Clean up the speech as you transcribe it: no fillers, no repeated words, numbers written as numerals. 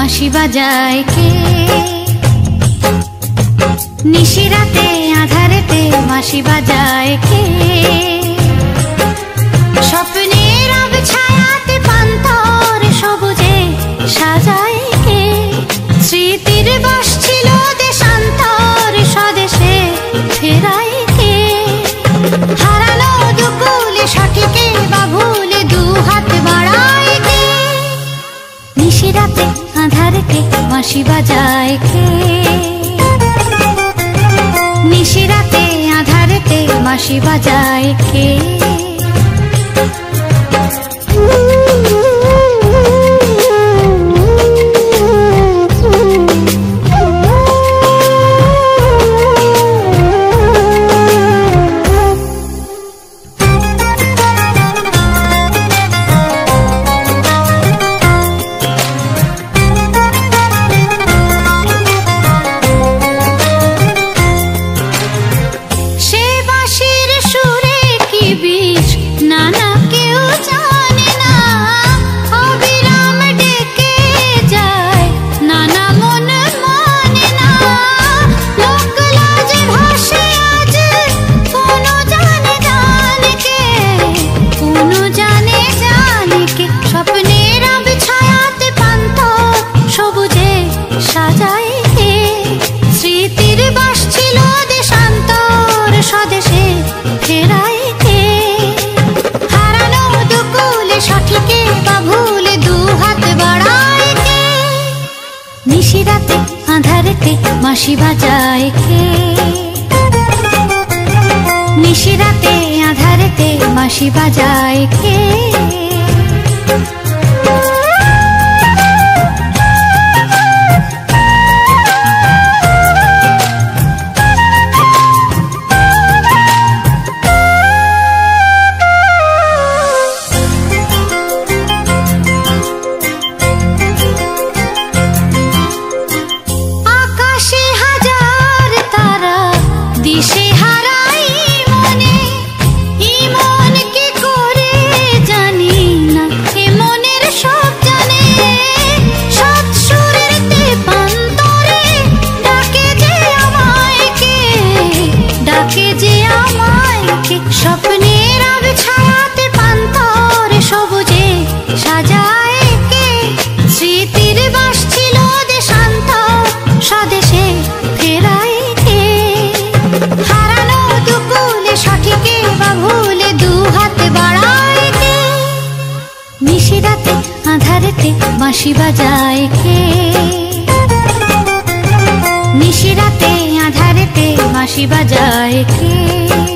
বাঁশি বাজায় কে? নিশিরাতে আঁধারেতে বাঁশি বাজায় কে? স্বপ্নের আবছায়াতে পান্তর সবুজে সাজায় কে? স্মৃতির বাস ছিল দেশান্তর স্বদেশে ফেরায় কে? হারানো দুকুলে সঠিকে বা ভুলে দু হাত বাড়ায় কে? নিশিরাতে আঁধারেতে বাঁশি বাজায় কে? নিশিরাতে আঁধারেতে বাঁশি বাজায় কে? নিশিরাতে আঁধারেতে বাঁশি বাজায় কে? নিশিরাতে আঁধারেতে বাঁশি বাজায় কে? স্বপ্নের আবছায়াতে পান্তর সবুজে সাজায় কে? স্মৃতির বাস ছিল দেশান্তর স্বদেশে ফেরায় কে? হারানো দুকুলে সঠিকে বা ভুলে দু হাত বাড়ায় কে? নিশিরাতে আঁধারেতে বাঁশি বাজায় কে? নিশিরাতে আঁধারেতে বাঁশি বাজায় কে?